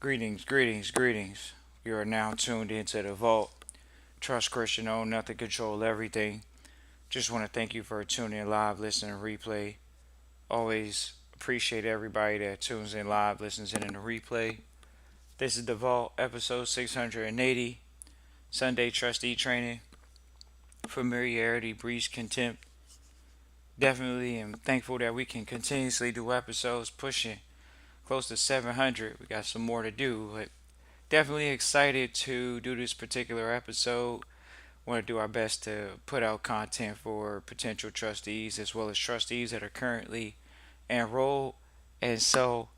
Greetings, greetings, greetings. You are now tuned into the vault. Trust Christian, own nothing, control everything. Just want to thank you for tuning in live, listening, replay. Always appreciate everybody that tunes in live, listens in the replay. This is the vault, episode 680. Sunday Trustee Training. Familiarity breeds contempt. Definitely am thankful that we can continuously do episodes pushing close to 700. We got some more to do, but definitely excited to do this particular episode. Want to do our best to put out content for potential trustees as well as trustees that are currently enrolled. And so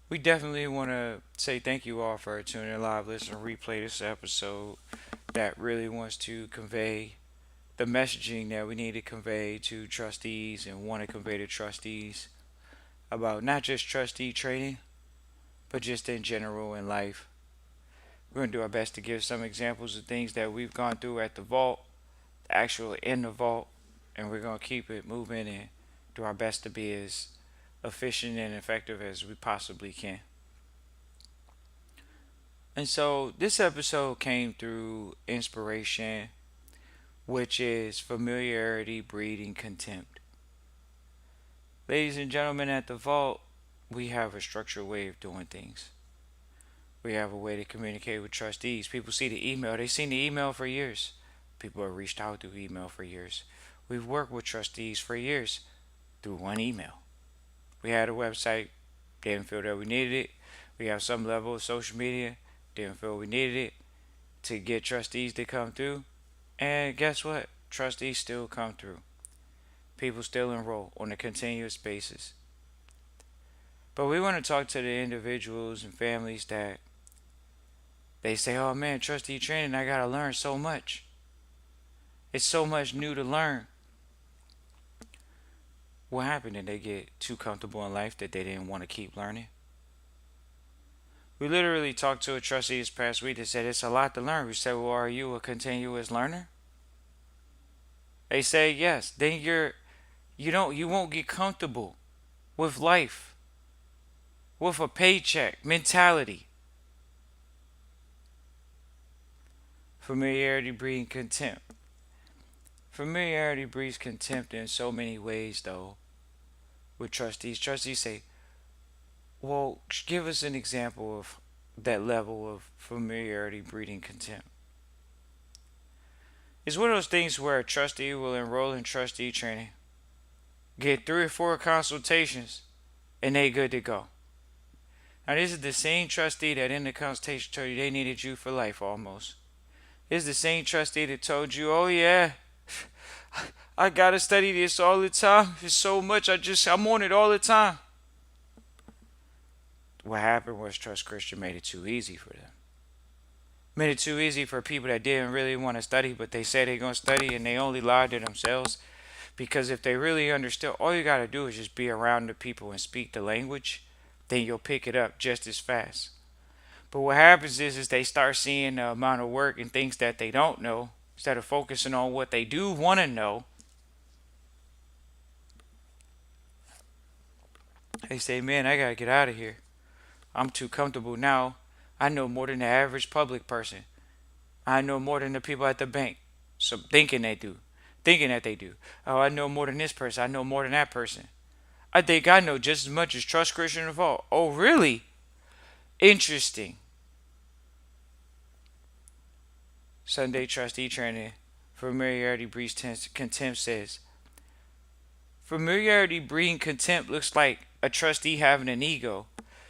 we definitely want to say thank you all for tuning in live, listen, replay this episode that really wants to convey the messaging that we need to convey to trustees and want to convey to trustees about not just trustee training, but just in general in life. We're going to do our best to give some examples of things that we've gone through at the vault, actually in the vault, and we're going to keep it moving and do our best to be as efficient and effective as we possibly can. And so this episode came through inspiration, which is familiarity breeding contempt. Ladies and gentlemen, at the vault, we have a structured way of doing things. We have a way to communicate with trustees. People see the email. They've seen the email for years. People have reached out through email for years. We've worked with trustees for years through one email. We had a website, didn't feel that we needed it. We have some level of social media, didn't feel we needed it to get trustees to come through. And guess what? Trustees still come through. People still enroll on a continuous basis. But we want to talk to the individuals and families that they say, oh man, trustee training, I got to learn so much. It's so much new to learn. What happened? Did they get too comfortable in life that they didn't want to keep learning? We literally talked to a trustee this past week that said it's a lot to learn. We said, well, are you a continuous learner? They say yes. Then you won't get comfortable with life, with a paycheck mentality. Familiarity breeding contempt. Familiarity breeds contempt in so many ways, though, with trustees. Trustees say, well, give us an example of that level of familiarity breeding contempt. It's one of those things where a trustee will enroll in trustee training, get 3 or 4 consultations, and they good to go. Now, this is the same trustee that in the consultation told you they needed you for life almost. This is the same trustee that told you, oh yeah, I gotta study this all the time. It's so much. I'm on it all the time. What happened was Trust Christian made it too easy for them. Made it too easy for people that didn't really want to study, but they say they're gonna study and they only lied to themselves. Because if they really understood, all you gotta do is just be around the people and speak the language, then you'll pick it up just as fast. But what happens is they start seeing the amount of work and things that they don't know instead of focusing on what they do want to know. They say, man, I gotta get out of here. I'm too comfortable now. I know more than the average public person. I know more than the people at the bank. So thinking they do. Thinking that they do. Oh, I know more than this person. I know more than that person. I think I know just as much as Trust Christian of all. Oh, really? Interesting. Sunday Trustee Training. Familiarity breeds contempt says. Familiarity breeding contempt looks like a trustee having an ego.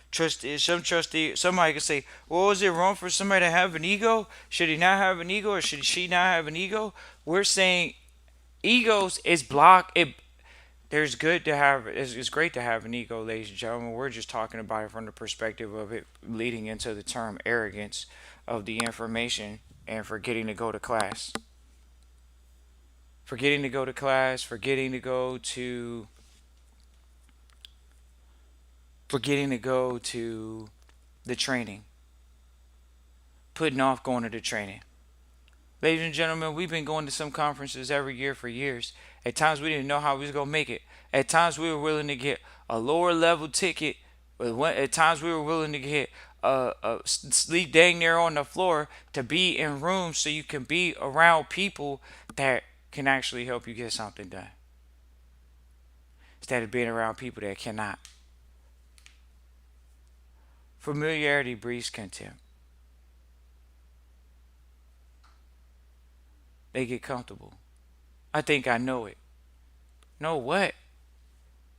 Somebody could say, well, is it wrong for somebody to have an ego? Should he not have an ego or should she not have an ego? We're saying egos is block. It's great to have an ego, ladies and gentlemen. We're just talking about it from the perspective of it leading into the term arrogance of the information and forgetting to go to class. Forgetting to go to class, forgetting to go to the training, putting off going to the training. Ladies and gentlemen, we've been going to some conferences every year for years. At times we didn't know how we was going to make it. At times we were willing to get a lower level ticket. At times we were willing to get sleep dang near on the floor to be in rooms so you can be around people that can actually help you get something done instead of being around people that cannot. Familiarity breeds contempt. They get comfortable. I think I know it. Know what?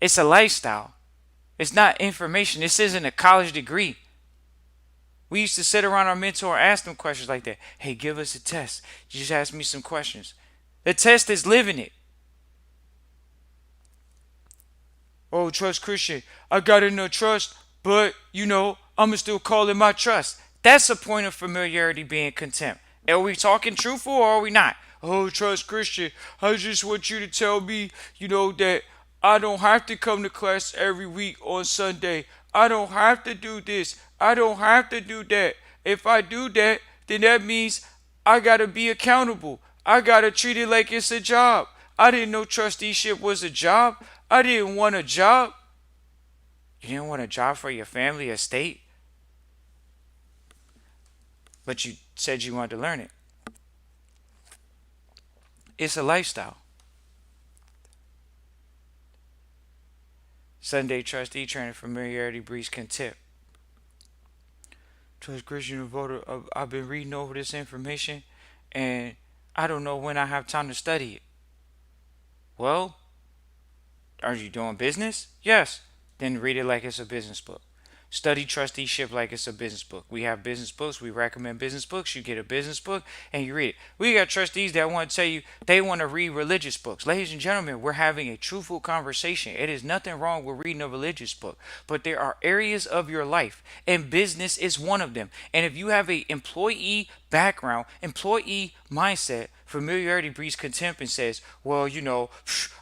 It's a lifestyle. It's not information. This isn't a college degree. We used to sit around our mentor and ask them questions like that. Hey, give us a test. You just ask me some questions. The test is living it. Oh, trust Christian. I got in no trust, but I'ma still call it my trust. That's a point of familiarity being contempt. Are we talking truthful or are we not? Oh, trust Christian. I just want you to tell me, that I don't have to come to class every week on Sunday. I don't have to do this. I don't have to do that. If I do that, then that means I gotta be accountable. I gotta treat it like it's a job. I didn't know trusteeship was a job. I didn't want a job. You didn't want a job for your family estate, but you said you wanted to learn it. It's a lifestyle. Sunday trustee training familiarity breeds contempt. Trust Christian voter. I've been reading over this information, and I don't know when I have time to study it. Well, are you doing business? Yes. Then read it like it's a business book. Study trusteeship like it's a business book. We have business books. We recommend business books. You get a business book and you read it. We got trustees that want to tell you they want to read religious books. Ladies and gentlemen, we're having a truthful conversation. It is nothing wrong with reading a religious book, but there are areas of your life, and business is one of them. And if you have a employee background, employee mindset, familiarity breeds contempt and says, well,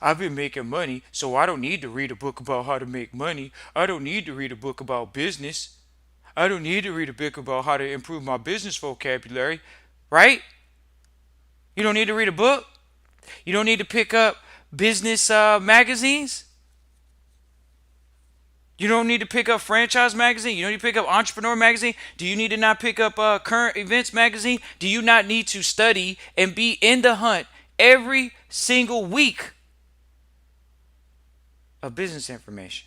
I've been making money, so I don't need to read a book about how to make money. I don't need to read a book about business. I don't need to read a book about how to improve my business vocabulary, right? You don't need to read a book. You don't need to pick up business magazines. You don't need to pick up franchise magazine. You don't need to pick up entrepreneur magazine. Do you need to not pick up current events magazine? Do you not need to study and be in the hunt every single week of business information?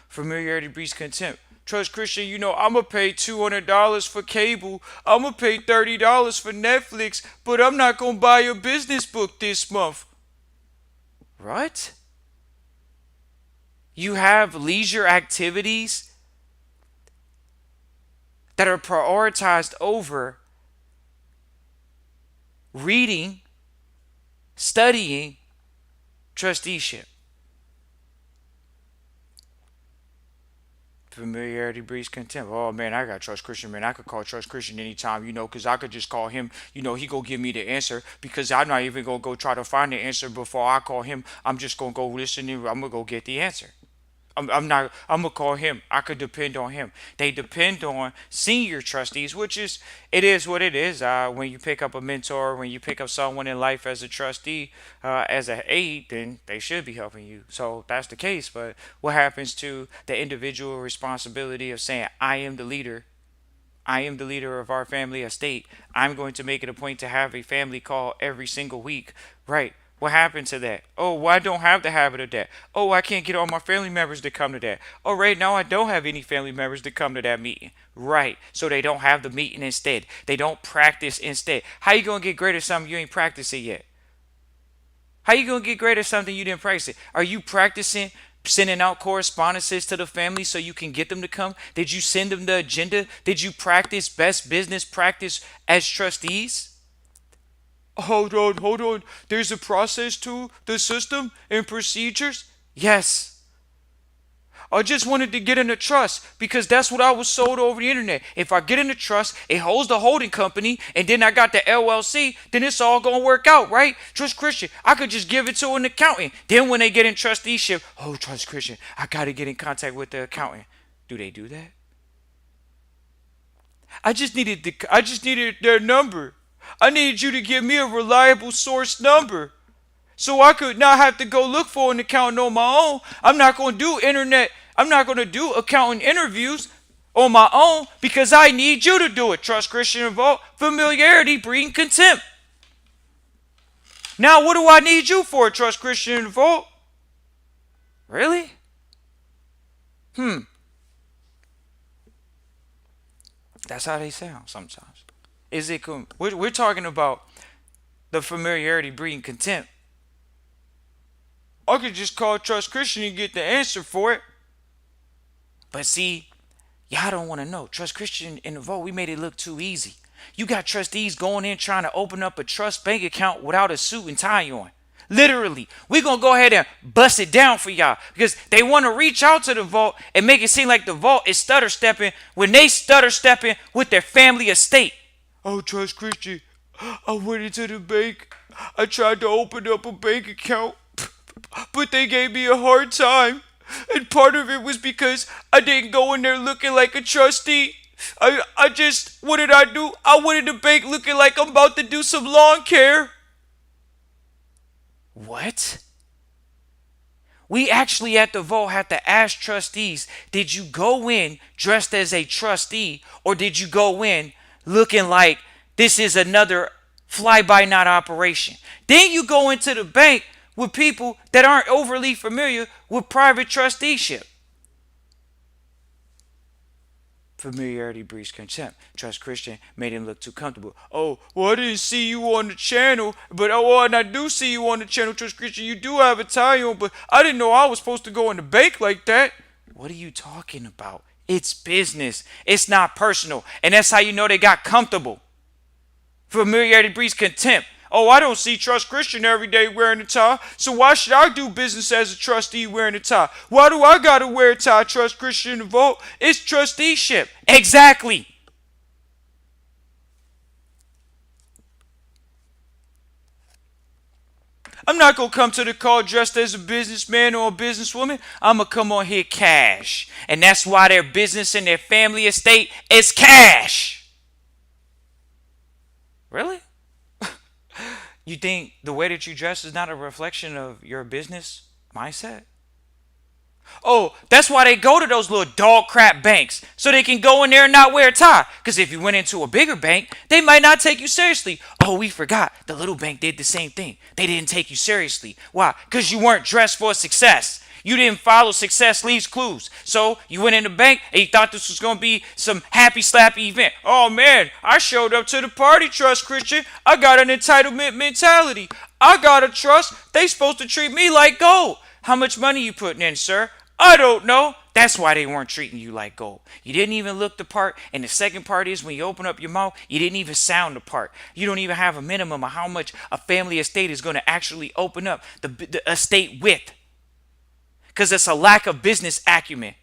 Familiarity breeds contempt. Trust Christian, I'm going to pay $200 for cable. I'm going to pay $30 for Netflix, but I'm not going to buy a business book this month. What? You have leisure activities that are prioritized over reading, studying, trusteeship. Familiarity breeds contempt. Oh man, I got Trust Christian, man. I could call Trust Christian anytime, because I could just call him. He go give me the answer because I'm not even gonna go try to find the answer before I call him. I'm just gonna go listen and I'm gonna go get the answer. I'm not. I'm gonna call him. I could depend on him. They depend on senior trustees, which is it is what it is. When you pick up a mentor, when you pick up someone in life as a trustee, as an aide, then they should be helping you. So that's the case. But what happens to the individual responsibility of saying, "I am the leader. I am the leader of our family estate. I'm going to make it a point to have a family call every single week." Right. What happened to that? Oh, well, I don't have the habit of that. Oh, I can't get all my family members to come to that. Oh, right now I don't have any family members to come to that meeting. Right. So they don't have the meeting instead. They don't practice instead. How you going to get great at something you ain't practiced it yet? How you going to get great at something you didn't practice it? Are you practicing sending out correspondences to the family so you can get them to come? Did you send them the agenda? Did you practice best business practice as trustees? Hold on, hold on. There's a process to the system and procedures? Yes. I just wanted to get in a trust because that's what I was sold over the internet. If I get in a trust, it holds the holding company, and then I got the LLC, then it's all going to work out, right? Trust Christian, I could just give it to an accountant. Then when they get in trusteeship, oh, Trust Christian, I got to get in contact with the accountant. Do they do that? I just needed their number. I needed you to give me a reliable source number so I could not have to go look for an accountant on my own. I'm not going to do internet. I'm not going to do accountant interviews. on my own because I need you to do it. Trust Christian and vote. Familiarity breeding contempt. Now, what do I need you for? Trust Christian and vote. Really? That's how they sound sometimes. Is it? We're talking about the familiarity breeding contempt. I could just call Trust Christian and get the answer for it. But see, y'all don't want to know. Trust Christian in the vote, we made it look too easy. You got trustees going in trying to open up a trust bank account without a suit and tie on. Literally, we're going to go ahead and bust it down for y'all because they want to reach out to the vault and make it seem like the vault is stutter stepping when they stutter stepping with their family estate. Oh, Trust Christian, I went into the bank. I tried to open up a bank account, but they gave me a hard time. And part of it was because I didn't go in there looking like a trustee. What did I do? I went in the bank looking like I'm about to do some lawn care. What? We actually at the vault have to ask trustees, did you go in dressed as a trustee or did you go in looking like this is another fly-by-night operation? Then you go into the bank with people that aren't overly familiar with private trusteeship. Familiarity breeds contempt. Trust Christian made him look too comfortable. Oh, well, I didn't see you on the channel, but and I do see you on the channel, Trust Christian. You do have a tie on, but I didn't know I was supposed to go in the bank like that. What are you talking about? It's business. It's not personal. And that's how you know they got comfortable. Familiarity breeds contempt. Oh, I don't see Trust Christian every day wearing a tie, so why should I do business as a trustee wearing a tie? Why do I gotta wear a tie, Trust Christian, to vote? It's trusteeship. Exactly. I'm not gonna come to the call dressed as a businessman or a businesswoman. I'm gonna come on here cash. And that's why their business and their family estate is cash. Really? You think the way that you dress is not a reflection of your business mindset? Oh, that's why they go to those little dog crap banks so they can go in there and not wear a tie. Because if you went into a bigger bank, they might not take you seriously. Oh, we forgot. The little bank did the same thing. They didn't take you seriously. Why? Because you weren't dressed for success. You didn't follow success leaves clues. So you went in the bank and you thought this was going to be some happy slappy event. Oh man, I showed up to the party, Trust Christian. I got an entitlement mentality. I got to trust. They supposed to treat me like gold. How much money you putting in, sir? I don't know. That's why they weren't treating you like gold. You didn't even look the part. And the second part is when you open up your mouth, you didn't even sound the part. You don't even have a minimum of how much a family estate is going to actually open up the estate with. Because it's a lack of business acumen.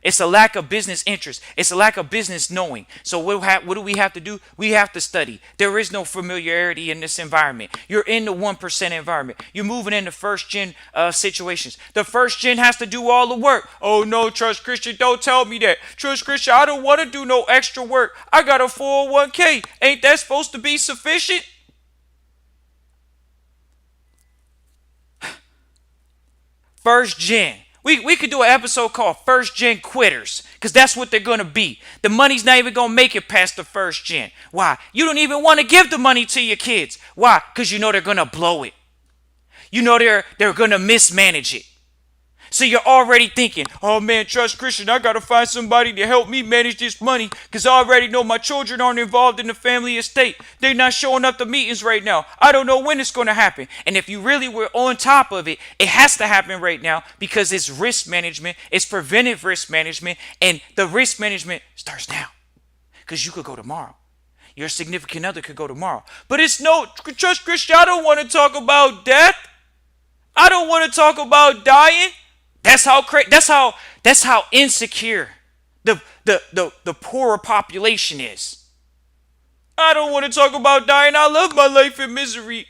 It's a lack of business interest. It's a lack of business knowing. So what do we have to do? We have to study. There is no familiarity in this environment. You're in the 1% environment. You're moving into first gen situations. The first gen has to do all the work. Oh no, Trust Christian, don't tell me that. Trust Christian, I don't want to do no extra work. I got a 401k. Ain't that supposed to be sufficient? First gen. We could do an episode called First Gen Quitters because that's what they're going to be. The money's not even going to make it past the first gen. Why? You don't even want to give the money to your kids. Why? Because you know they're going to blow it. You know they're going to mismanage it. So you're already thinking, oh man, Trust Christian, I got to find somebody to help me manage this money because I already know my children aren't involved in the family estate. They're not showing up to meetings right now. I don't know when it's going to happen. And if you really were on top of it, it has to happen right now because it's risk management. It's preventive risk management. And the risk management starts now because you could go tomorrow. Your significant other could go tomorrow. But it's no, Trust Christian, I don't want to talk about death. I don't want to talk about dying. That's how insecure the poorer population is. I don't want to talk about dying. I love my life in misery.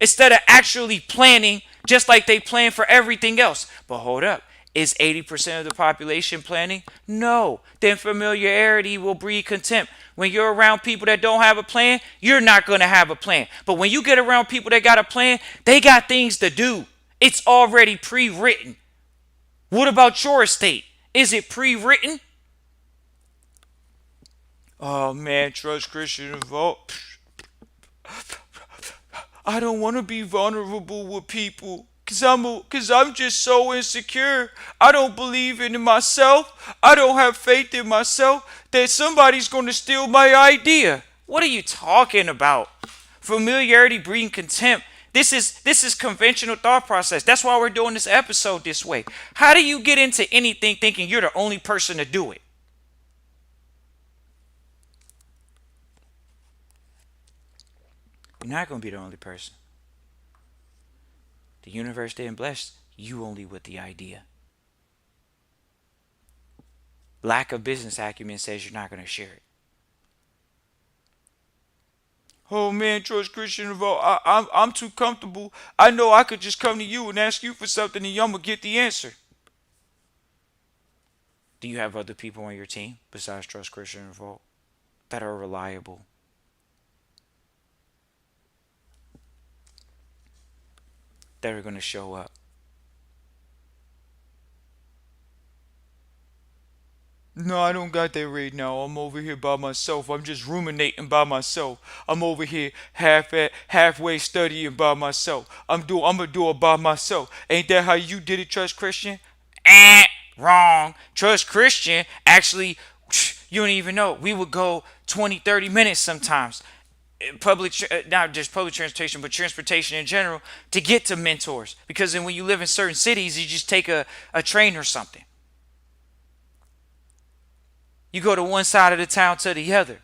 Instead of actually planning just like they plan for everything else. But hold up. Is 80% of the population planning? No. Then familiarity will breed contempt. When you're around people that don't have a plan, you're not going to have a plan. But when you get around people that got a plan, they got things to do. It's already pre-written. What about your estate? Is it pre-written? Oh man, trust Christian Vault. I don't want to be vulnerable with people. Cause I'm just so insecure. I don't believe in myself. I don't have faith in myself that somebody's gonna steal my idea. What are you talking about? Familiarity breeding contempt. This is conventional thought process. That's why we're doing this episode this way. How do you get into anything thinking you're the only person to do it? You're not gonna be the only person. The universe didn't bless you only with the idea. Lack of business acumen says you're not gonna share it. Oh man, trust Christian Vault. I'm too comfortable. I know I could just come to you and ask you for something and I'm gonna get the answer. Do you have other people on your team besides Trust Christian Vault that are reliable? That are gonna show up? No, I don't got that right now. I'm over here by myself. I'm just ruminating by myself. I'm over here halfway studying by myself. I'm gonna do it by myself. Ain't that how you did it, Trust Christian? Wrong. Trust Christian actually, you don't even know. We would go 20, 30 minutes sometimes. Not just public transportation, but transportation in general to get to mentors. Because then when you live in certain cities, you just take a train or something. You go to one side of the town to the other.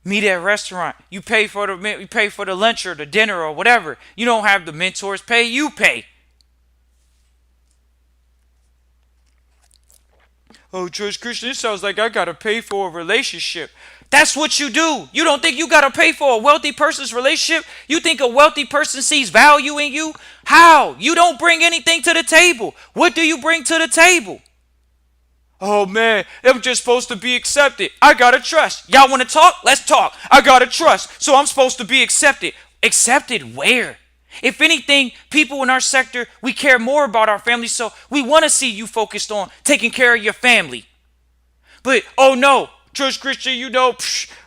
Meet at a restaurant. You pay for the lunch or the dinner or whatever. You don't have the mentors pay. You pay. Oh, Church Christian, it sounds like I gotta pay for a relationship. That's what you do. You don't think you gotta pay for a wealthy person's relationship? You think a wealthy person sees value in you? How? You don't bring anything to the table. What do you bring to the table? Oh man, I'm just supposed to be accepted. I gotta trust. Y'all wanna talk? Let's talk. I gotta trust. So I'm supposed to be accepted. Accepted where? If anything, people in our sector, we care more about our family, so we wanna see you focused on taking care of your family. But oh no, Church Christian,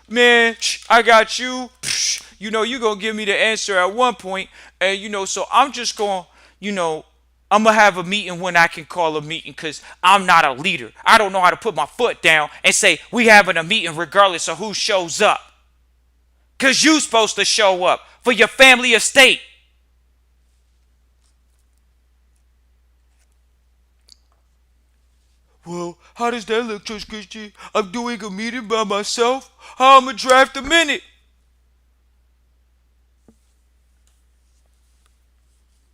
man, I got you. You gonna give me the answer at one point, and so I'm just gonna, you know, I'm gonna have a meeting when I can call a meeting because I'm not a leader. I don't know how to put my foot down and say we having a meeting regardless of who shows up. Cause you supposed to show up for your family estate. Well, how does that look, Church Christian? I'm doing a meeting by myself? How I'ma draft a minute?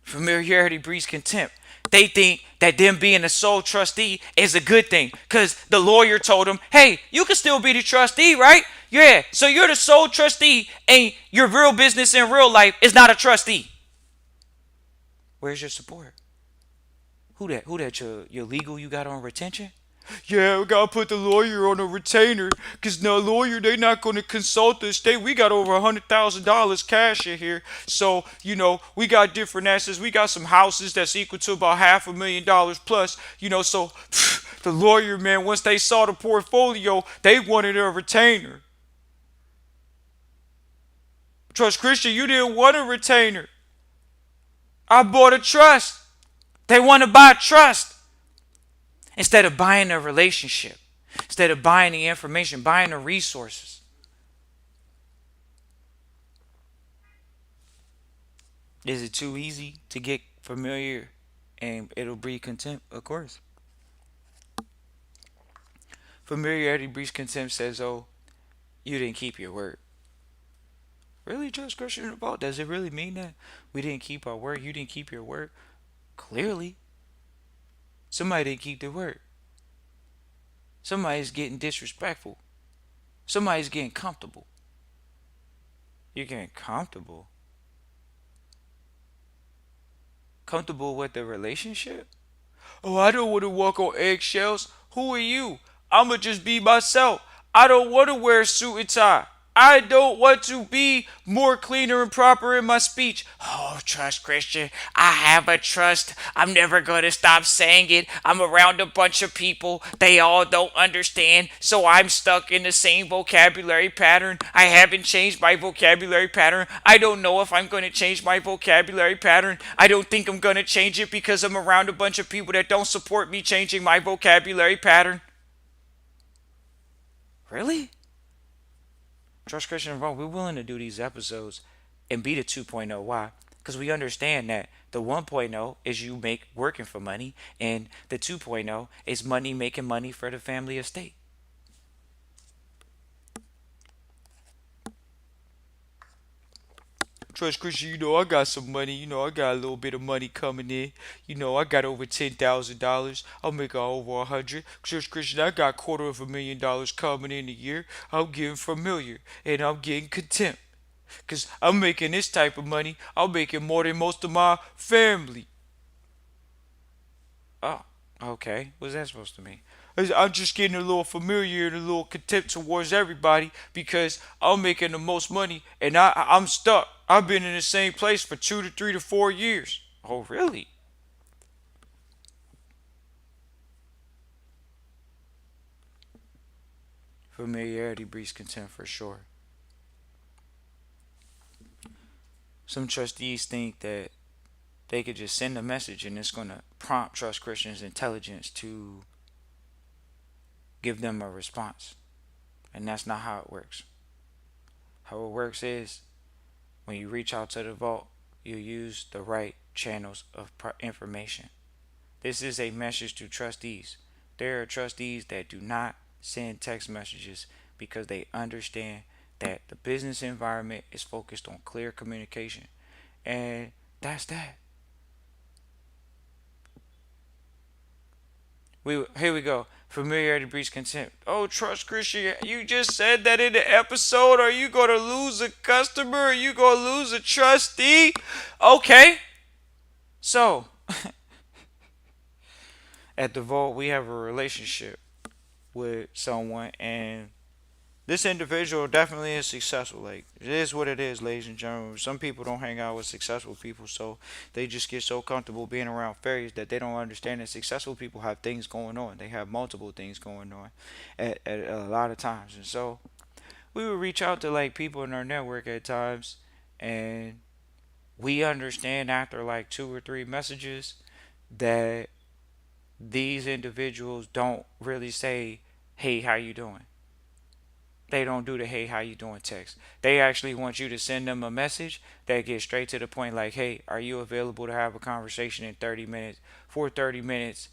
Familiarity breeds contempt. They think that them being a sole trustee is a good thing because the lawyer told them, hey, you can still be the trustee, right? Yeah, so you're the sole trustee and your real business in real life is not a trustee. Where's your support? Who that? Your legal you got on retention? Yeah, we gotta put the lawyer on a retainer, cause no lawyer they not gonna consult us. We got over $100,000 cash in here, so we got different assets. We got some houses that's equal to about $500,000 plus. So the lawyer man, once they saw the portfolio, they wanted a retainer. Trust Christian, you didn't want a retainer. I bought a trust. They want to buy trust. Instead of buying a relationship, instead of buying the information, buying the resources. Is it too easy to get familiar and it'll breed contempt? Of course. Familiarity breeds contempt says, oh, you didn't keep your word. Really, Judge Christian about? Does it really mean that we didn't keep our word? You didn't keep your word? Clearly, somebody didn't keep their word. Somebody's getting disrespectful. Somebody's getting comfortable. You're getting comfortable. Comfortable with the relationship? Oh, I don't want to walk on eggshells. Who are you? I'ma just be myself. I don't want to wear a suit and tie. I don't want to be more cleaner and proper in my speech. Oh, trust Christian. I have a trust. I'm never going to stop saying it. I'm around a bunch of people. They all don't understand. So I'm stuck in the same vocabulary pattern. I haven't changed my vocabulary pattern. I don't know if I'm going to change my vocabulary pattern. I don't think I'm going to change it because I'm around a bunch of people that don't support me changing my vocabulary pattern. Really? Trust Christian and Wrong, we're willing to do these episodes and be the 2.0. Why? Because we understand that the 1.0 is you make working for money, and the 2.0 is money making money for the family estate. Trust Christian, I got some money. I got a little bit of money coming in. I got over $10,000. I'll make over 100. Trust Christian, I got $250,000 coming in a year. I'm getting familiar and I'm getting contempt. Cause I'm making this type of money. I'm making more than most of my family. Oh, okay. What's that supposed to mean? I'm just getting a little familiar and a little contempt towards everybody because I'm making the most money and I'm stuck. I've been in the same place for 2 to 3 to 4 years. Oh, really? Familiarity breeds contempt for sure. Some trustees think that they could just send a message and it's going to prompt Trust Christians' intelligence to give them a response. And that's not how it works. How it works is when you reach out to the vault, you use the right channels of information. This is a message to trustees. There are trustees that do not send text messages because they understand that the business environment is focused on clear communication. And that's that. Here we go. Familiarity breeds contempt. Oh, trust Christian, you just said that in the episode. Are you gonna lose a customer? Are you gonna lose a trustee? Okay. So at the vault, we have a relationship with someone, and this individual definitely is successful. Like, it is what it is, ladies and gentlemen. Some people don't hang out with successful people, so they just get so comfortable being around fairies that they don't understand that successful people have things going on. They have multiple things going on at a lot of times. And so we would reach out to like people in our network at times, and we understand after like 2 or 3 messages that these individuals don't really say, "Hey, how you doing?" They don't do the "Hey, how you doing?" text. They actually want you to send them a message that gets straight to the point, like, "Hey, are you available to have a conversation in 30 minutes for 30 minutes?"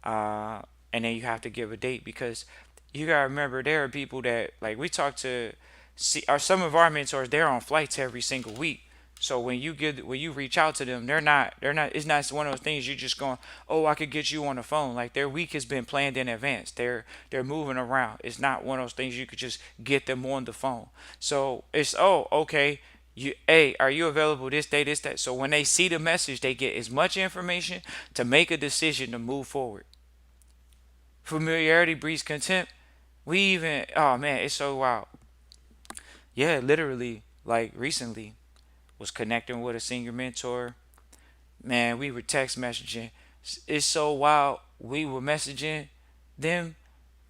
Uh, and then you have to give a date because you gotta remember there are people that like we talk to. See, are some of our mentors? They're on flights every single week. So when you reach out to them, they're not. It's not one of those things you're just going, oh, I could get you on the phone. Like their week has been planned in advance. They're moving around. It's not one of those things you could just get them on the phone. So it's, oh, okay. Hey, are you available this day, this day? So when they see the message, they get as much information to make a decision to move forward. Familiarity breeds contempt. We even, oh man, it's so wild. Yeah, literally, like recently, was connecting with a senior mentor. Man, we were text messaging. It's so wild. We were messaging them,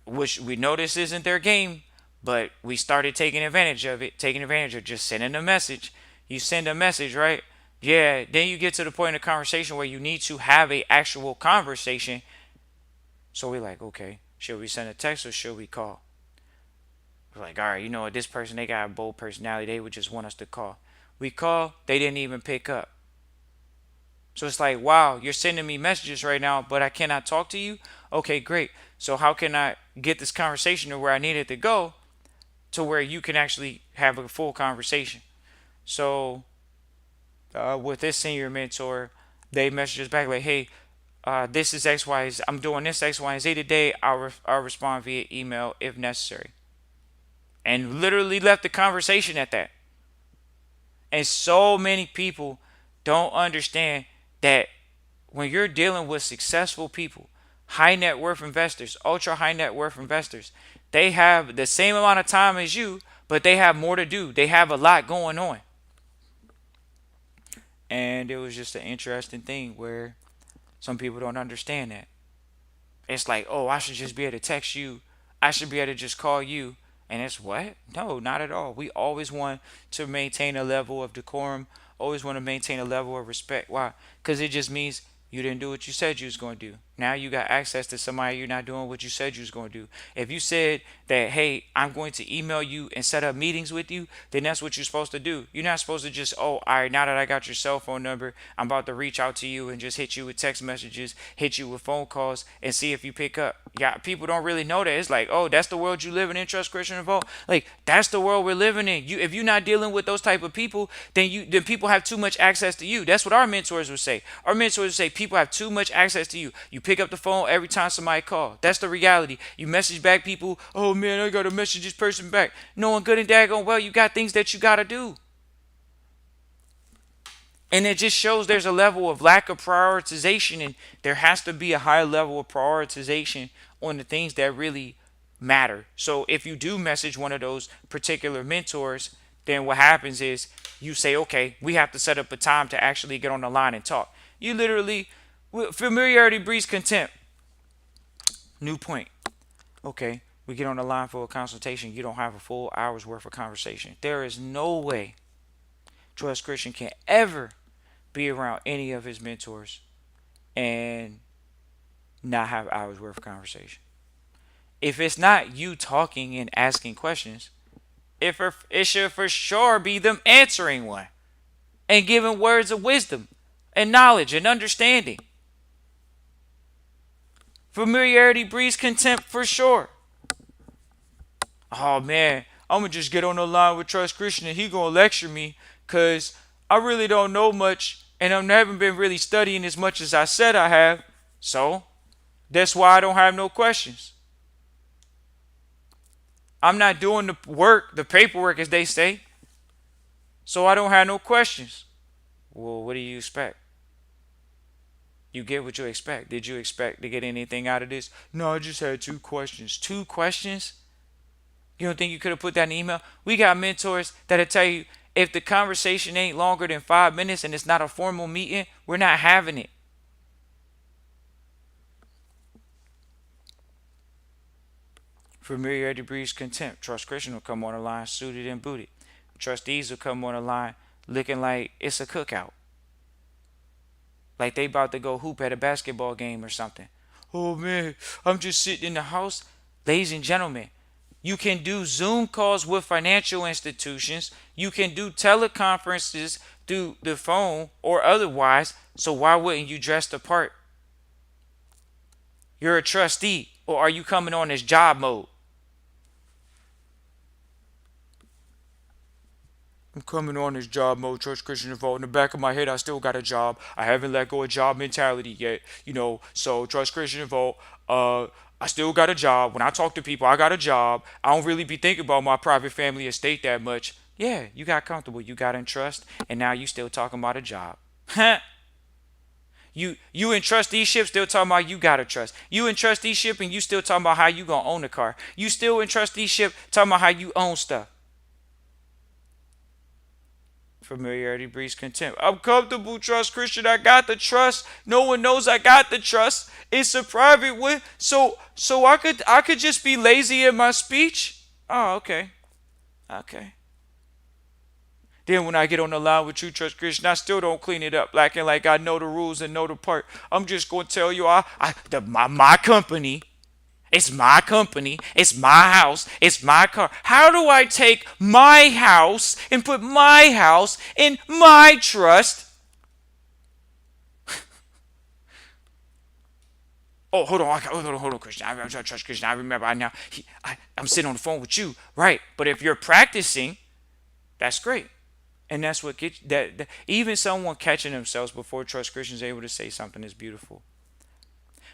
which we know this isn't their game, but we started taking advantage of it, taking advantage of just sending a message. You send a message, right? Yeah, then you get to the point of conversation where you need to have a actual conversation. So we're like, okay, should we send a text or should we call? We're like, all right, you know what, this person, they got a bold personality. They would just want us to call. We call, they didn't even pick up. So it's like, wow, you're sending me messages right now, but I cannot talk to you? Okay, great. So how can I get this conversation to where I need it to go to where you can actually have a full conversation? So with this senior mentor, they messaged us back like, hey, this is X, Y, Z. I'm doing this X, Y, and Z today. I'll respond via email if necessary. And literally left the conversation at that. And so many people don't understand that when you're dealing with successful people, high net worth investors, ultra high net worth investors, they have the same amount of time as you, but they have more to do. They have a lot going on. And it was just an interesting thing where some people don't understand that. It's like, oh, I should just be able to text you. I should be able to just call you. And it's what? No, not at all. We always want to maintain a level of decorum, always want to maintain a level of respect. Why? Because it just means you didn't do what you said you was going to do. Now you got access to somebody you're not doing what you said you was going to do. If you said that, hey, I'm going to email you and set up meetings with you, then that's what you're supposed to do. You're not supposed to just, oh, all right, now that I got your cell phone number, I'm about to reach out to you and just hit you with text messages, hit you with phone calls, and see if you pick up. Yeah, people don't really know that. It's like, oh, that's the world you live in, Trust Christian and Vote. Like, that's the world we're living in. You, if you're not dealing with those type of people, then people have too much access to you. That's what our mentors would say. Our mentors would say people have too much access to you. You pick up the phone every time somebody calls. That's the reality. You message back people, oh man, I gotta message this person back. Knowing good and daggone well you got things that you gotta do. And it just shows there's a level of lack of prioritization, and there has to be a high level of prioritization on the things that really matter. So if you do message one of those particular mentors, then what happens is you say, okay, we have to set up a time to actually get on the line and talk. You literally, familiarity breeds contempt. New point. Okay, we get on the line for a consultation. You don't have a full hour's worth of conversation. There is no way Trust Christian can ever be around any of his mentors and not have hours worth of conversation. If it's not you talking and asking questions, it should for sure be them answering one and giving words of wisdom and knowledge and understanding. Familiarity breeds contempt for sure. Oh man, I'm gonna just get on the line with Trust Christian and he gonna lecture me because I really don't know much and I've never been really studying as much as I said I have. So that's why I don't have no questions. I'm not doing the work, the paperwork as they say. So I don't have no questions. Well, what do you expect? You get what you expect. Did you expect to get anything out of this? No, I just had two questions. Two questions? You don't think you could have put that in an email? We got mentors that'll tell you if the conversation ain't longer than 5 minutes and it's not a formal meeting, we're not having it. Familiarity breeds contempt. Trust Christian will come on the line suited and booted. Trustees will come on the line looking like it's a cookout. Like they about to go hoop at a basketball game or something. Oh man, I'm just sitting in the house. Ladies and gentlemen, you can do Zoom calls with financial institutions. You can do teleconferences through the phone or otherwise. So why wouldn't you dress the part? You're a trustee, or are you coming on this job mode? I'm coming on this job mode, Church Christian Involved. In the back of my head, I still got a job. I haven't let go of job mentality yet, So Trust Christian Involved, I still got a job. When I talk to people, I got a job. I don't really be thinking about my private family estate that much. Yeah, you got comfortable. You got in trust, and now you still talking about a job. You in trusteeship still talking about you got to trust. You in trusteeship and you still talking about how you gonna own the car. You still in trusteeship talking about how you own stuff. Familiarity breeds contempt. I'm comfortable, Trust Christian. I got the trust. No one knows I got the trust. It's a private one. So I could just be lazy in my speech. Oh, okay. Okay. Then when I get on the line with you, Trust Christian, I still don't clean it up, acting like I know the rules and know the part. I'm just gonna tell you, my company. It's my company. It's my house. It's my car. How do I take my house and put my house in my trust? Oh, hold on. Hold on, Christian. I trust Christian. I remember. I'm sitting on the phone with you, right? But if you're practicing, that's great. And that's what gets that. Even someone catching themselves before Trust Christian is able to say something is beautiful.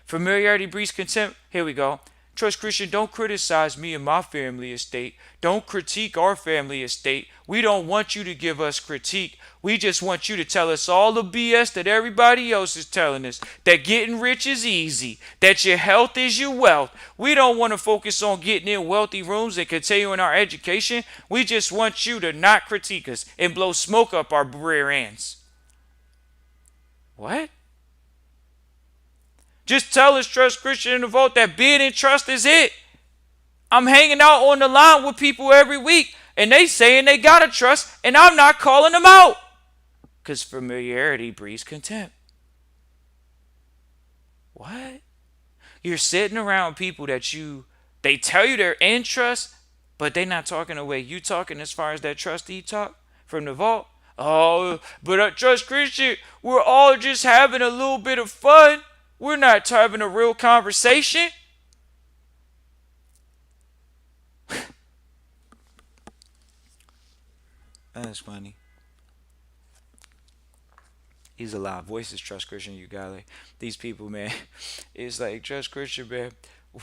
Familiarity breeds contempt. Here we go. Trust Christian, don't criticize me and my family estate. Don't critique our family estate. We don't want you to give us critique. We just want you to tell us all the BS that everybody else is telling us. That getting rich is easy. That your health is your wealth. We don't want to focus on getting in wealthy rooms and continuing our education. We just want you to not critique us and blow smoke up our rear ends. What? Just tell us, Trust Christian in the Vault, that being in trust is it. I'm hanging out on the line with people every week, and they saying they gotta trust, and I'm not calling them out. Because familiarity breeds contempt. What? You're sitting around people that they tell you they're in trust, but they not talking the way you talking as far as that trustee talk from the vault. Oh, but Trust Christian, we're all just having a little bit of fun. We're not having a real conversation. That's funny. He's a lot of voices, Trust Christian. You got like these people, man. It's like Trust Christian, man.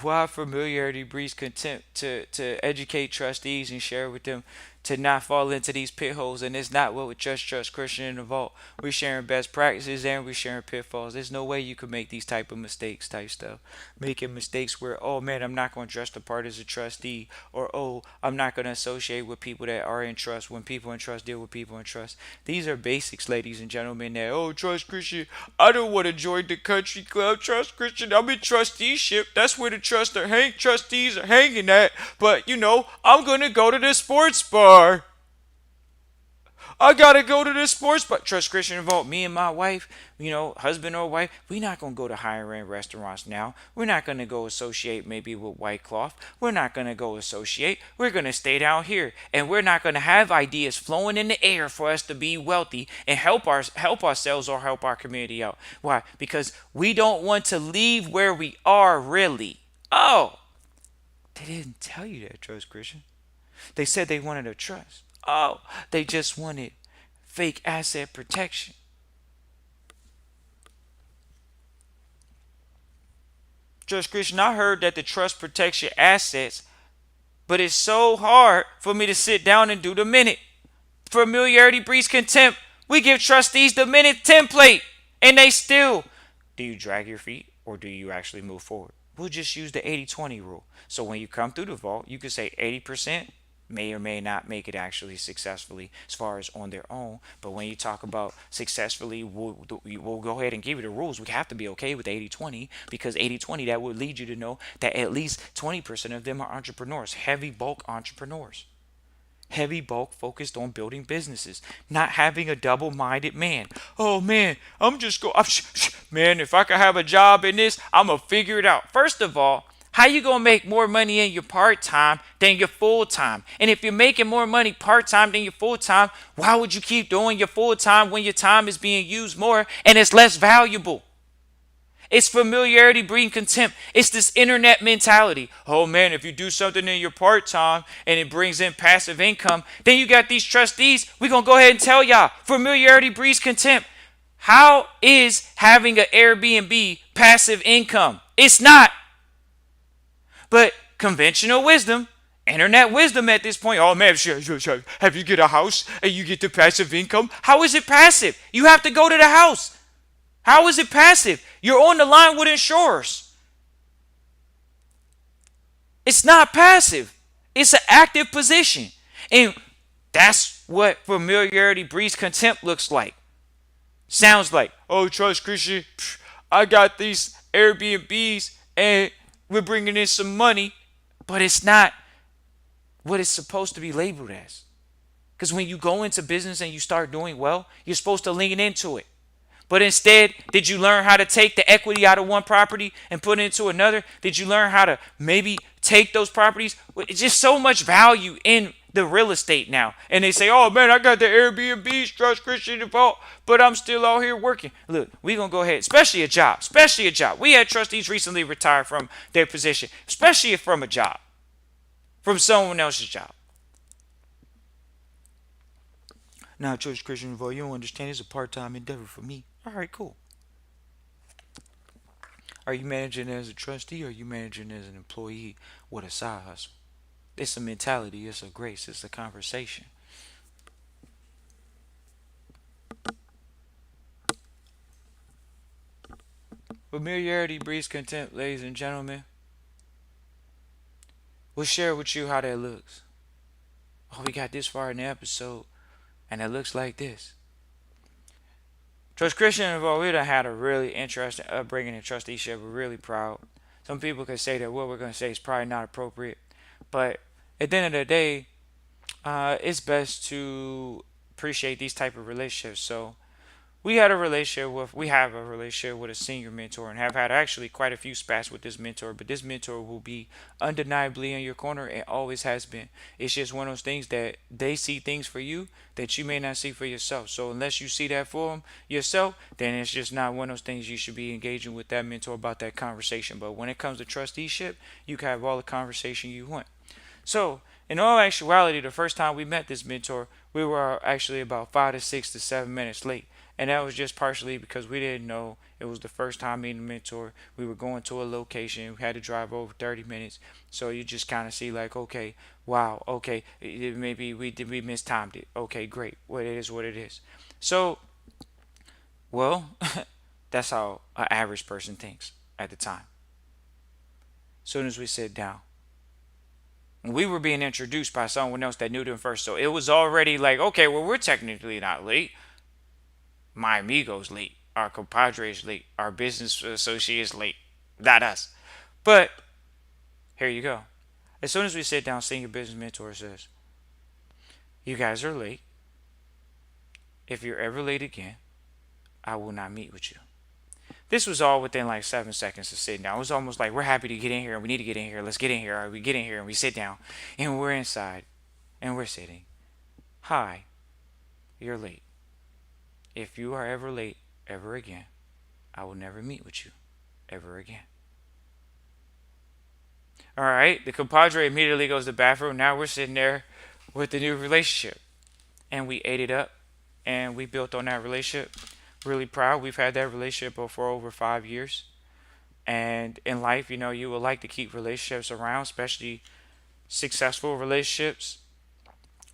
Why familiarity breeds contempt to educate trustees and share with them to not fall into these pit holes. And it's not what we trust Christian in the vault. We're sharing best practices and we're sharing pitfalls. There's no way you could make these type of mistakes type stuff. Making mistakes where, oh man, I'm not going to dress the part as a trustee, or oh, I'm not going to associate with people that are in trust when people in trust deal with people in trust. These are basics, ladies and gentlemen. That, oh, Trust Christian, I don't want to join the country club. Trust Christian, I'm in trusteeship. That's where the trustees are hanging at. But I'm gonna go to the sports bar. I gotta go to the sports bar. Trust Christian involved. Me and my wife, husband or wife, we're not gonna go to higher end restaurants now. We're not gonna go associate maybe with White Cloth. We're not gonna go associate. We're gonna stay down here, and we're not gonna have ideas flowing in the air for us to be wealthy and help ourselves or help our community out. Why? Because we don't want to leave where we are really. Oh, they didn't tell you that, Trust Christian. They said they wanted a trust. Oh, they just wanted fake asset protection. Trust Christian, I heard that the trust protects your assets, but it's so hard for me to sit down and do the minute. Familiarity breeds contempt. We give trustees the minute template, and they still. Do you drag your feet or do you actually move forward? We'll just use the 80-20 rule. So when you come through the vault, you can say 80% may or may not make it actually successfully as far as on their own. But when you talk about successfully, we'll go ahead and give you the rules. We have to be okay with 80-20, because 80-20, that would lead you to know that at least 20% of them are entrepreneurs, heavy bulk entrepreneurs. Heavy bulk focused on building businesses, not having a double-minded man. Oh man, man, if I could have a job in this, I'm gonna figure it out. First of all, how you gonna make more money in your part-time than your full-time? And if you're making more money part-time than your full-time, why would you keep doing your full-time when your time is being used more and it's less valuable? It's familiarity breeding contempt. It's this internet mentality. Oh man, if you do something in your part-time and it brings in passive income, then you got these trustees. We're going to go ahead and tell y'all, familiarity breeds contempt. How is having an Airbnb passive income? It's not. But conventional wisdom, internet wisdom at this point, oh man, have you get a house and you get the passive income? How is it passive? You have to go to the house. How is it passive? You're on the line with insurers. It's not passive. It's an active position. And that's what familiarity breeds contempt looks like. Sounds like, oh, Trust Christian, I got these Airbnbs and we're bringing in some money, but it's not what it's supposed to be labeled as. Because when you go into business and you start doing well, you're supposed to lean into it. But instead, did you learn how to take the equity out of one property and put it into another? Did you learn how to maybe take those properties? It's just so much value in the real estate now. And they say, oh man, I got the Airbnbs, Trust Christian default, but I'm still out here working. Look, we're going to go ahead, especially a job. We had trustees recently retire from their position, especially from a job, from someone else's job. Now, Trust Christian default, you don't understand, it's a part-time endeavor for me. All right, cool. Are you managing as a trustee or are you managing as an employee with a side hustle? It's a mentality, it's a grace, it's a conversation. Familiarity breeds contempt, ladies and gentlemen. We'll share with you how that looks. Oh, we got this far in the episode, and it looks like this. Trust Christian and Volvita had a really interesting upbringing in trusteeship. We're really proud. Some people could say that what we're going to say is probably not appropriate, but at the end of the day, it's best to appreciate these type of relationships. So we have a relationship with a senior mentor and have had actually quite a few spats with this mentor, but this mentor will be undeniably in your corner and always has been. It's just one of those things that they see things for you that you may not see for yourself. So unless you see that for them yourself, then it's just not one of those things you should be engaging with that mentor about that conversation. But when it comes to trusteeship, you can have all the conversation you want. So, in all actuality, the first time we met this mentor, we were actually about 5 to 6 to 7 minutes late. And that was just partially because we didn't know it was the first time meeting the mentor. We were going to a location, we had to drive over 30 minutes. So you just kind of see, like, okay, wow, okay, maybe we mistimed it. Okay, great. Well, it is what it is. So, well, that's how an average person thinks at the time. As soon as we sit down, we were being introduced by someone else that knew them first. So it was already like, okay, well, we're technically not late. My amigo's late. Our compadre's late. Our business associate's late. Not us. But here you go. As soon as we sit down, senior business mentor says, you guys are late. If you're ever late again, I will not meet with you. This was all within like 7 seconds of sitting down. It was almost like we're happy to get in here and we need to get in here. Let's get in here. All right, we get in here and we sit down and we're inside and we're sitting. Hi, you're late. If you are ever late ever again, I will never meet with you ever again. All right, the compadre immediately goes to the bathroom. Now we're sitting there with the new relationship. And we ate it up and we built on that relationship. Really proud. We've had that relationship for over 5 years. And in life, you would like to keep relationships around, especially successful relationships.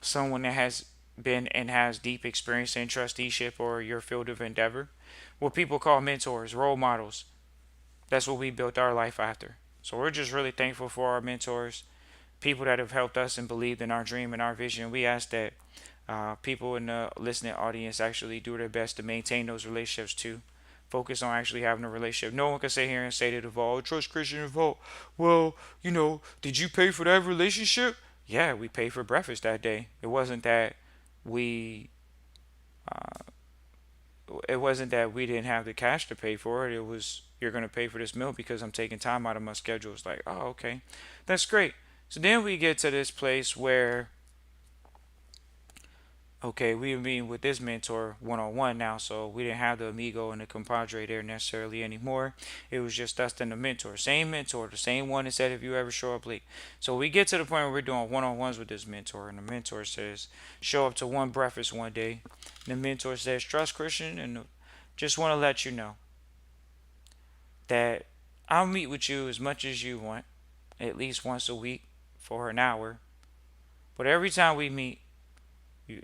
Someone that has been and has deep experience in trusteeship or your field of endeavor. What people call mentors, role models. That's what we built our life after. So we're just really thankful for our mentors, people that have helped us and believed in our dream and our vision. We ask that people in the listening audience actually do their best to maintain those relationships too. Focus on actually having a relationship. No one can sit here and say to the vault, trust Christian and vault. Well, did you pay for that relationship? Yeah, we paid for breakfast that day. We uh, it wasn't that we didn't have the cash to pay for it. It was, you're going to pay for this meal because I'm taking time out of my schedule. It's like, oh, okay, that's great. So then we get to this place where, okay, we were meeting with this mentor one on one now, so we didn't have the amigo and the compadre there necessarily anymore. It was just us and the mentor, the same one that said if you ever show up late. So we get to the point where we're doing one on ones with this mentor, and the mentor says, show up to one breakfast one day. And the mentor says, trust Christian, and just want to let you know that I'll meet with you as much as you want, at least once a week for an hour. But every time we meet,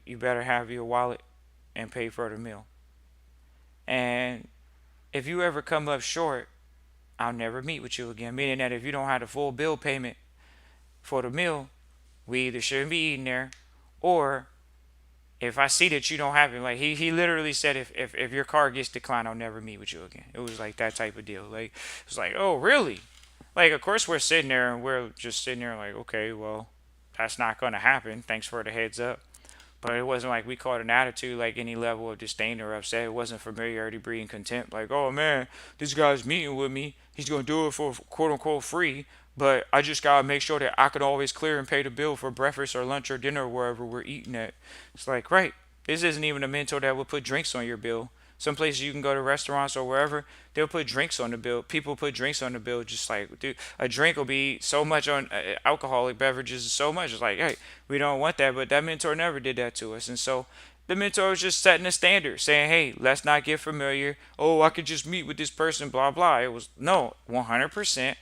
you better have your wallet and pay for the meal. And if you ever come up short, I'll never meet with you again. Meaning that if you don't have the full bill payment for the meal, we either shouldn't be eating there, or if I see that you don't have it, like he literally said, if your card gets declined, I'll never meet with you again. It was like that type of deal. Like it's like, oh really? Like of course we're sitting there and we're just sitting there like, okay, well that's not gonna happen. Thanks for the heads up. But it wasn't like we caught an attitude, like any level of disdain or upset. It wasn't familiarity breeding contempt. Like, oh man, this guy's meeting with me. He's gonna do it for quote unquote free. But I just gotta make sure that I can always clear and pay the bill for breakfast or lunch or dinner or wherever we're eating at. It's like, right, this isn't even a mentor that will put drinks on your bill. Some places you can go to restaurants or wherever, they'll put drinks on the bill. People put drinks on the bill, just like, dude, a drink will be so much on alcoholic beverages, so much. It's like, hey, we don't want that, but that mentor never did that to us. And so The mentor is just setting a standard, saying, hey, let's not get familiar. Oh, I could just meet with this person, blah, blah. It was, no, 100%.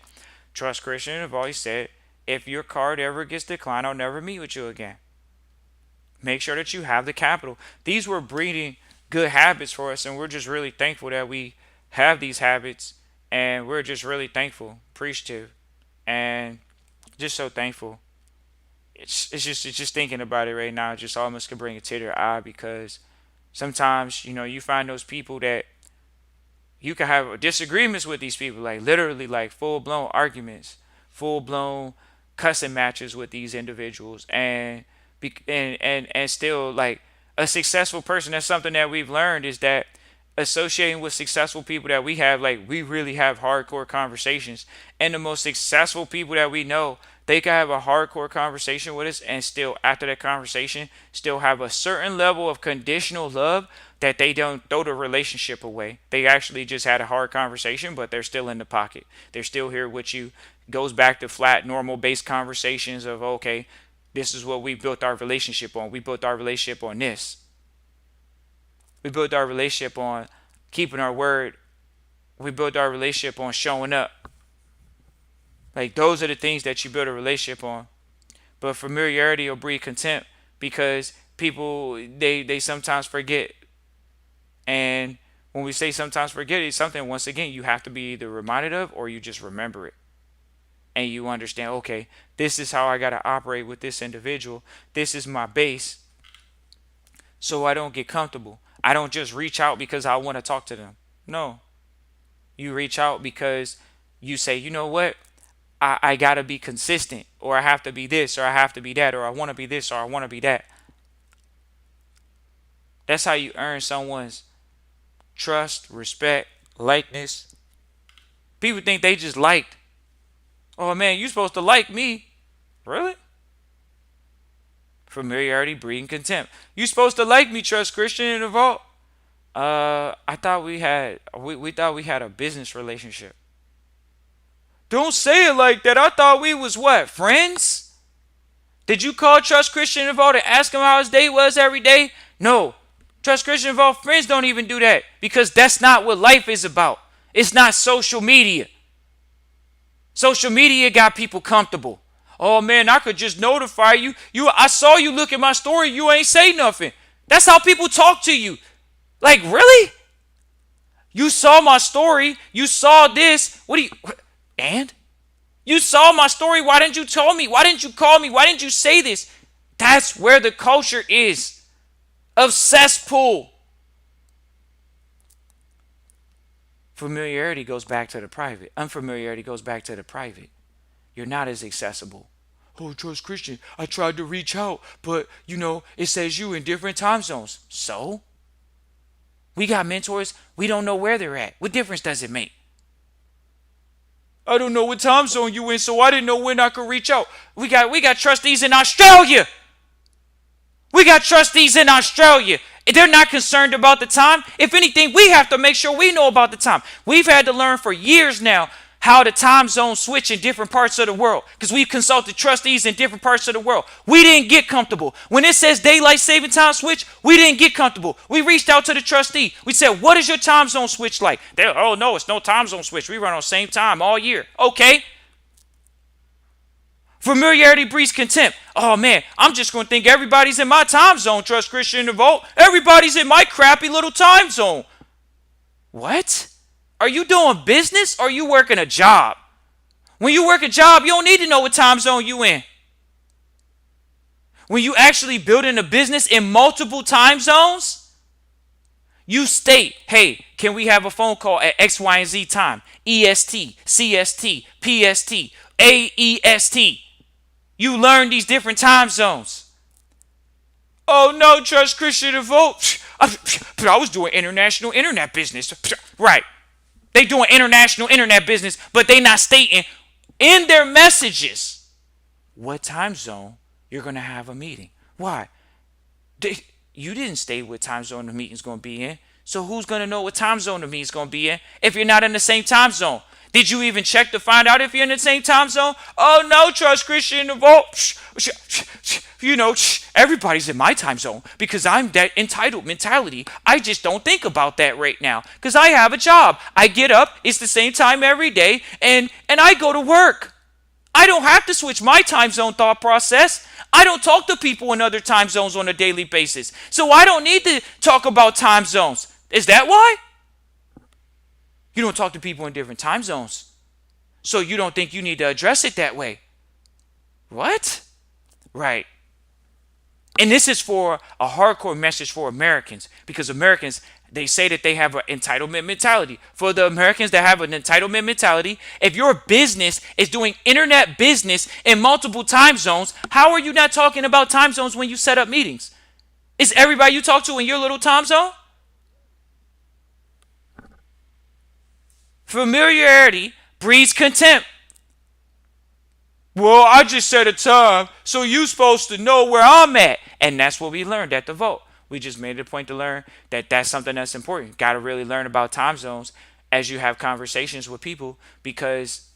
Trust Christian have always said, if your card ever gets declined, I'll never meet with you again. Make sure that you have the capital. These were breeding good habits for us, and we're just really thankful that we have these habits, and we're just really thankful, appreciative, and just so thankful. It's just thinking about it right now, it just almost can bring a tear to your eye because sometimes you find those people that you can have disagreements with these people, like literally like full blown arguments, full blown cussing matches with these individuals, and still like a successful person. That's something that we've learned is that associating with successful people that we have, like we really have hardcore conversations, and the most successful people that we know, they can have a hardcore conversation with us and still after that conversation still have a certain level of conditional love that they don't throw the relationship away. They actually just had a hard conversation, but they're still in the pocket. They're still here with you. Goes back to flat normal based conversations of, okay, this is what we built our relationship on. We built our relationship on this. We built our relationship on keeping our word. We built our relationship on showing up. Like those are the things that you build a relationship on. But familiarity will breed contempt because people they sometimes forget. And when we say sometimes forget, it's something once again you have to be either reminded of or you just remember it. And you understand, okay, this is how I gotta operate with this individual. This is my base. So I don't get comfortable. I don't just reach out because I want to talk to them. No. You reach out because you say, you know what? I got to be consistent, or I have to be this, or I have to be that, or I want to be this, or I want to be that. That's how you earn someone's trust, respect, likeness. People think they just liked. Oh man, you're supposed to like me. Really? Familiarity breeding contempt. You supposed to like me, Trust Christian in the vault. I thought we thought we had a business relationship. Don't say it like that. I thought we was what, friends? Did you call Trust Christian involved and ask him how his day was every day? No. Trust Christian involved friends don't even do that because that's not what life is about. It's not social media. Social media got people comfortable. Oh man, I could just notify you. I saw you look at my story. You ain't say nothing. That's how people talk to you. Like, really? You saw my story. You saw this. And? You saw my story. Why didn't you tell me? Why didn't you call me? Why didn't you say this? That's where the culture is of cesspool. Familiarity goes back to the private. Unfamiliarity goes back to the private. You're not as accessible. Oh, Trust Christian, I tried to reach out, but it says you in different time zones. So? We got mentors. We don't know where they're at. What difference does it make? I don't know what time zone you in, so I didn't know when I could reach out. We got trustees in Australia. We got trustees in Australia. They're not concerned about the time. If anything, we have to make sure we know about the time. We've had to learn for years now how the time zones switch in different parts of the world because we've consulted trustees in different parts of the world. We didn't get comfortable. When it says daylight saving time switch, we didn't get comfortable. We reached out to the trustee. We said, what is your time zone switch like? Oh, no, it's no time zone switch. We run on the same time all year. Okay. Familiarity breeds contempt. Oh, man, I'm just going to think everybody's in my time zone, Trust Christian in the vault. Everybody's in my crappy little time zone. What? Are you doing business or are you working a job? When you work a job, you don't need to know what time zone you in. When you actually building a business in multiple time zones, you state, hey, can we have a phone call at X, Y, and Z time? EST, CST, PST, AEST. You learn these different time zones. Oh no, Trust Christian and vote. I was doing international internet business. Right. They doing international internet business, but they not stating in their messages what time zone you're going to have a meeting. Why? You didn't state what time zone the meeting's going to be in. So who's going to know what time zone the meeting's going to be in if you're not in the same time zone? Did you even check to find out if you're in the same time zone? Oh no, trust Christian in the vault. Everybody's in my time zone because I'm that entitled mentality. I just don't think about that right now because I have a job. I get up, it's the same time every day, and I go to work. I don't have to switch my time zone thought process. I don't talk to people in other time zones on a daily basis. So I don't need to talk about time zones. Is that why? You don't talk to people in different time zones. So you don't think you need to address it that way. What? Right. And this is for a hardcore message for Americans because Americans, they say that they have an entitlement mentality. For the Americans that have an entitlement mentality, if your business is doing internet business in multiple time zones, how are you not talking about time zones when you set up meetings? Is everybody you talk to in your little time zone? Familiarity breeds contempt. Well, I just set a time, so you supposed to know where I'm at. And that's what we learned at the vote. We just made it a point to learn that that's something that's important. Got to really learn about time zones as you have conversations with people because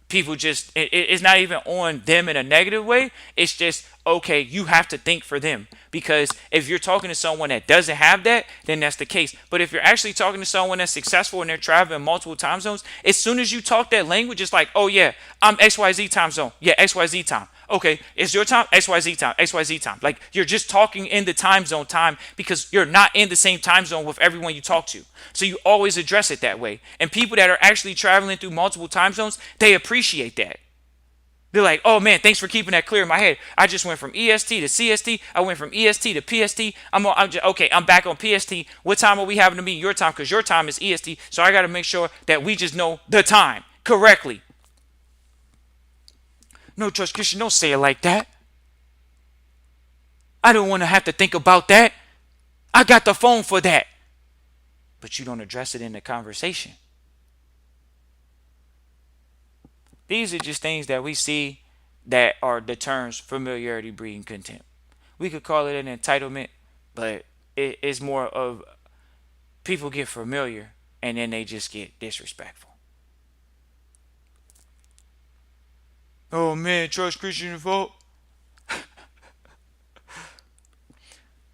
people just, it's not even on them in a negative way. It's just, okay, you have to think for them. Because if you're talking to someone that doesn't have that, then that's the case. But if you're actually talking to someone that's successful and they're traveling multiple time zones, as soon as you talk that language, it's like, oh yeah, I'm XYZ time zone. Yeah, XYZ time. Okay, it's your time, XYZ time, XYZ time. Like you're just talking in the time zone time because you're not in the same time zone with everyone you talk to. So you always address it that way. And people that are actually traveling through multiple time zones, they appreciate that. They're like, oh man, thanks for keeping that clear in my head. I just went from EST to CST. I went from EST to PST. I'm back on PST. What time are we having to meet your time? Because your time is EST. So I got to make sure that we just know the time correctly. No, Trust Christian, don't say it like that. I don't want to have to think about that. I got the phone for that. But you don't address it in the conversation. These are just things that we see that are the terms familiarity breeding contempt. We could call it an entitlement, but it's more of people get familiar and then they just get disrespectful. Oh man, Trust Christian vote.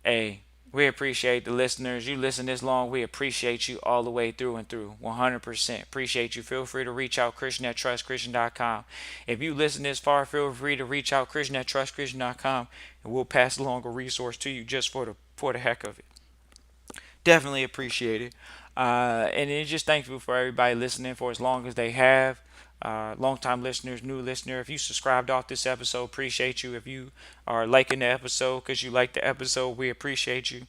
Hey, we appreciate the listeners. You listen this long, we appreciate you all the way through and through. 100%. Appreciate you. Feel free to reach out, Christian at trustchristian.com. If you listen this far, feel free to reach out, Christian at trustchristian.com, and we'll pass along a resource to you just for the heck of it. Definitely appreciate it. And it's just thankful for everybody listening for as long as they have. Long-time listeners, new listener, if you subscribed off this episode, appreciate you. If you are liking the episode because you like the episode, we appreciate you.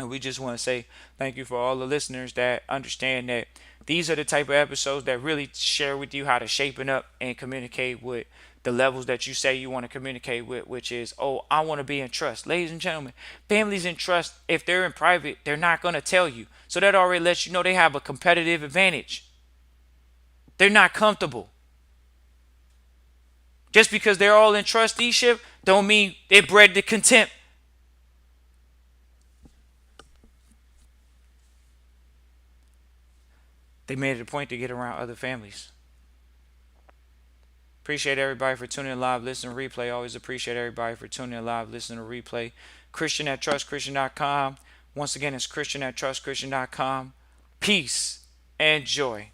And we just want to say thank you for all the listeners that understand that these are the type of episodes that really share with you how to shapen up and communicate with the levels that you say you want to communicate with, which is, oh, I want to be in trust. Ladies and gentlemen, families in trust, if they're in private, they're not going to tell you. So that already lets you know they have a competitive advantage. They're not comfortable. Just because they're all in trusteeship don't mean they bred the contempt. They made it a point to get around other families. Appreciate everybody for tuning in live, listening, replay. Always appreciate everybody for tuning in live, listening, to replay. Christian at trustchristian.com. Once again, it's Christian at trustchristian.com. Peace and joy.